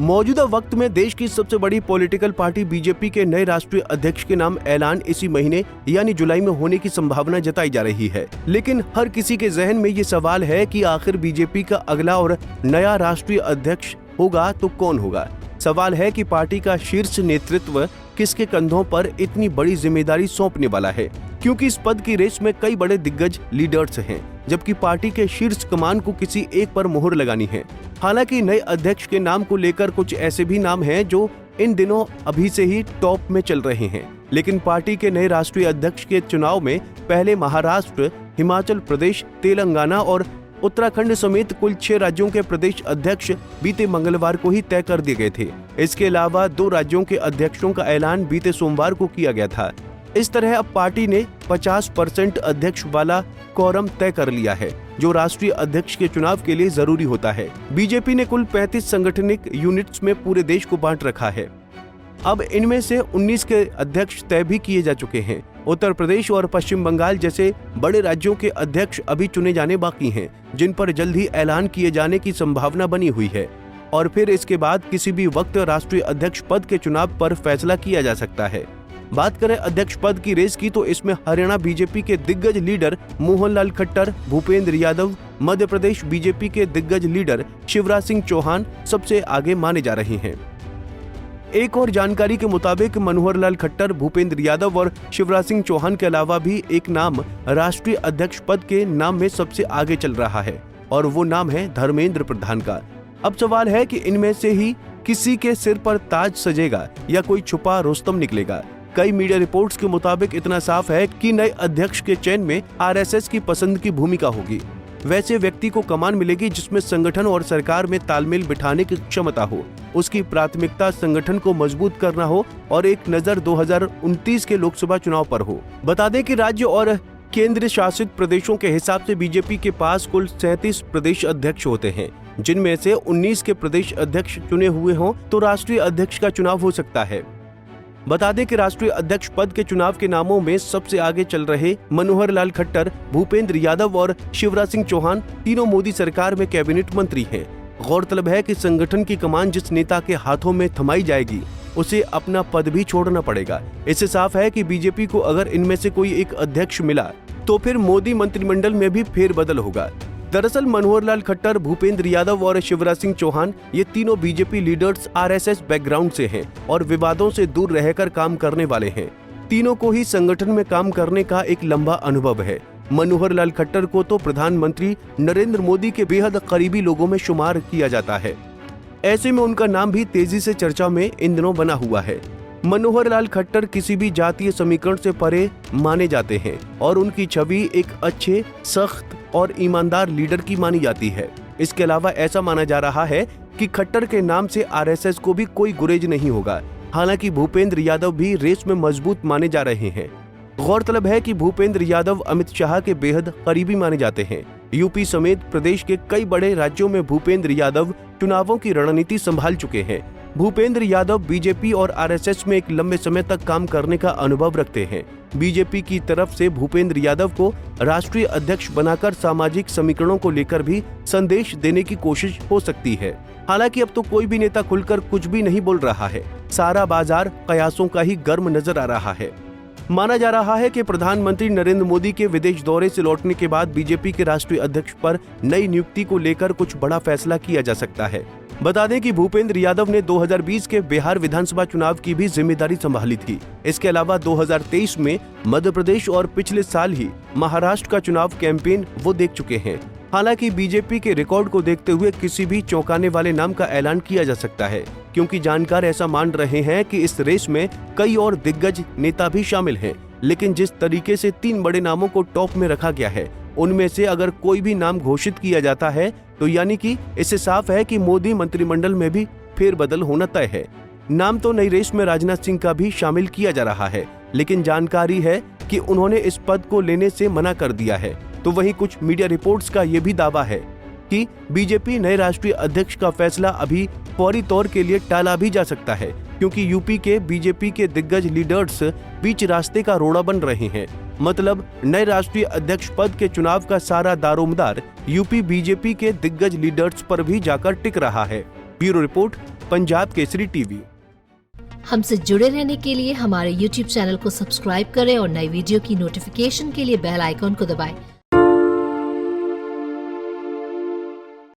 मौजूदा वक्त में देश की सबसे बड़ी पॉलिटिकल पार्टी बीजेपी के नए राष्ट्रीय अध्यक्ष के नाम ऐलान इसी महीने यानी जुलाई में होने की संभावना जताई जा रही है। लेकिन हर किसी के जहन में ये सवाल है कि आखिर बीजेपी का अगला और नया राष्ट्रीय अध्यक्ष होगा तो कौन होगा। सवाल है कि पार्टी का शीर्ष नेतृत्व किसके कंधों पर इतनी बड़ी जिम्मेदारी सौंपने वाला है, क्योंकि इस पद की रेस में कई बड़े दिग्गज लीडर्स हैं, जबकि पार्टी के शीर्ष कमान को किसी एक पर मुहर लगानी है। हालांकि नए अध्यक्ष के नाम को लेकर कुछ ऐसे भी नाम हैं जो इन दिनों अभी से ही टॉप में चल रहे हैं, लेकिन पार्टी के नए राष्ट्रीय अध्यक्ष के चुनाव में पहले महाराष्ट्र, हिमाचल प्रदेश, तेलंगाना और उत्तराखंड समेत कुल 6 राज्यों के प्रदेश अध्यक्ष बीते मंगलवार को ही तय कर दिए गए थे। इसके अलावा 2 राज्यों के अध्यक्षों का ऐलान बीते सोमवार को किया गया था। इस तरह अब पार्टी ने 50% अध्यक्ष वाला कोरम तय कर लिया है, जो राष्ट्रीय अध्यक्ष के चुनाव के लिए जरूरी होता है। बीजेपी ने कुल 35 संगठनिक यूनिट्स में पूरे देश को बांट रखा है। अब इनमें से 19 के अध्यक्ष तय भी किए जा चुके हैं। उत्तर प्रदेश और पश्चिम बंगाल जैसे बड़े राज्यों के अध्यक्ष अभी चुने जाने बाकी हैं, जिन पर जल्द ही ऐलान किए जाने की संभावना बनी हुई है। और फिर इसके बाद किसी भी वक्त राष्ट्रीय अध्यक्ष पद के चुनाव पर फैसला किया जा सकता है। बात करें अध्यक्ष पद की रेस की, तो इसमें हरियाणा बीजेपी के दिग्गज लीडर मोहनलाल खट्टर, भूपेंद्र यादव, मध्य प्रदेश बीजेपी के दिग्गज लीडर शिवराज सिंह चौहान सबसे आगे माने जा रहे हैं। एक और जानकारी के मुताबिक मनोहर लाल खट्टर, भूपेंद्र यादव और शिवराज सिंह चौहान के अलावा भी एक नाम राष्ट्रीय अध्यक्ष पद के नाम में सबसे आगे चल रहा है, और वो नाम है धर्मेंद्र प्रधान का। अब सवाल है कि इनमें से ही किसी के सिर पर ताज सजेगा या कोई छुपा रुस्तम निकलेगा। कई मीडिया रिपोर्ट्स के मुताबिक इतना साफ है कि नए अध्यक्ष के चयन में आरएसएस की पसंद की भूमिका होगी। वैसे व्यक्ति को कमान मिलेगी जिसमें संगठन और सरकार में तालमेल बिठाने की क्षमता हो, उसकी प्राथमिकता संगठन को मजबूत करना हो और एक नजर 2029 के लोकसभा चुनाव पर हो। बता दें कि राज्य और केंद्र शासित प्रदेशों के हिसाब से बीजेपी के पास कुल 37 प्रदेश अध्यक्ष होते हैं, जिनमें से 19 के प्रदेश अध्यक्ष चुने हुए हों तो राष्ट्रीय अध्यक्ष का चुनाव हो सकता है। बता दें कि राष्ट्रीय अध्यक्ष पद के चुनाव के नामों में सबसे आगे चल रहे मनोहर लाल खट्टर, भूपेंद्र यादव और शिवराज सिंह चौहान तीनों मोदी सरकार में कैबिनेट मंत्री हैं। गौरतलब है कि संगठन की कमान जिस नेता के हाथों में थमाई जाएगी, उसे अपना पद भी छोड़ना पड़ेगा। इससे साफ है कि बीजेपी को अगर इनमें से कोई एक अध्यक्ष मिला तो फिर मोदी मंत्रिमंडल में भी फेरबदल होगा। दरअसल मनोहर लाल खट्टर, भूपेंद्र यादव और शिवराज सिंह चौहान ये तीनों बीजेपी लीडर्स आरएसएस बैकग्राउंड से हैं और विवादों से दूर रहकर काम करने वाले हैं। तीनों को ही संगठन में काम करने का एक लंबा अनुभव है। मनोहर लाल खट्टर को तो प्रधानमंत्री नरेंद्र मोदी के बेहद करीबी लोगों में शुमार किया जाता है। ऐसे में उनका नाम भी तेजी से चर्चा में इन दिनों बना हुआ है। मनोहर लाल खट्टर किसी भी जातीय समीकरण से परे माने जाते हैं और उनकी छवि एक अच्छे, सख्त और ईमानदार लीडर की मानी जाती है। इसके अलावा ऐसा माना जा रहा है कि खट्टर के नाम से आरएसएस को भी कोई गुरेज नहीं होगा। हालांकि भूपेंद्र यादव भी रेस में मजबूत माने जा रहे हैं। गौरतलब है कि भूपेंद्र यादव अमित शाह के बेहद करीबी माने जाते हैं। यूपी समेत प्रदेश के कई बड़े राज्यों में भूपेंद्र यादव चुनावों की रणनीति संभाल चुके हैं। भूपेंद्र यादव बीजेपी और आरएसएस में एक लंबे समय तक काम करने का अनुभव रखते हैं। बीजेपी की तरफ से भूपेंद्र यादव को राष्ट्रीय अध्यक्ष बनाकर सामाजिक समीकरणों को लेकर भी संदेश देने की कोशिश हो सकती है। हालांकि अब तो कोई भी नेता खुलकर कुछ भी नहीं बोल रहा है। सारा बाजार कयासों का ही गर्म नजर आ रहा है। माना जा रहा है कि प्रधानमंत्री नरेंद्र मोदी के विदेश दौरे से लौटने के बाद बीजेपी के राष्ट्रीय अध्यक्ष पर नई नियुक्ति को लेकर कुछ बड़ा फैसला किया जा सकता है। बता दें कि भूपेंद्र यादव ने 2020 के बिहार विधानसभा चुनाव की भी जिम्मेदारी संभाली थी। इसके अलावा 2023 में मध्य प्रदेश और पिछले साल ही महाराष्ट्र का चुनाव कैंपेन वो देख चुके हैं। हालांकि बीजेपी के रिकॉर्ड को देखते हुए किसी भी चौंकाने वाले नाम का ऐलान किया जा सकता है, क्योंकि जानकार ऐसा मान रहे हैं कि इस रेस में कई और दिग्गज नेता भी शामिल हैं। लेकिन जिस तरीके से 3 बड़े नामों को टॉप में रखा गया है, उनमें से अगर कोई भी नाम घोषित किया जाता है तो यानी कि इससे साफ है कि मोदी मंत्रिमंडल में भी फेरबदल होना तय है। नाम तो नई रेस में राजनाथ सिंह का भी शामिल किया जा रहा है, लेकिन जानकारी है कि उन्होंने इस पद को लेने से मना कर दिया है। तो वहीं कुछ मीडिया रिपोर्ट्स का ये भी दावा है कि बीजेपी नए राष्ट्रीय अध्यक्ष का फैसला अभी फौरी तौर के लिए टाला भी जा सकता है, क्योंकि यूपी के बीजेपी के दिग्गज लीडर्स बीच रास्ते का रोड़ा बन रहे हैं। मतलब नए राष्ट्रीय अध्यक्ष पद के चुनाव का सारा दारोमदार यूपी बीजेपी के दिग्गज लीडर्स पर भी जाकर टिक रहा है। Bureau report, Punjab Kesari TV. हमसे जुड़े रहने के लिए हमारे YouTube चैनल को सब्सक्राइब करें और नई वीडियो की नोटिफिकेशन के लिए बेल आइकॉन को दबाएं।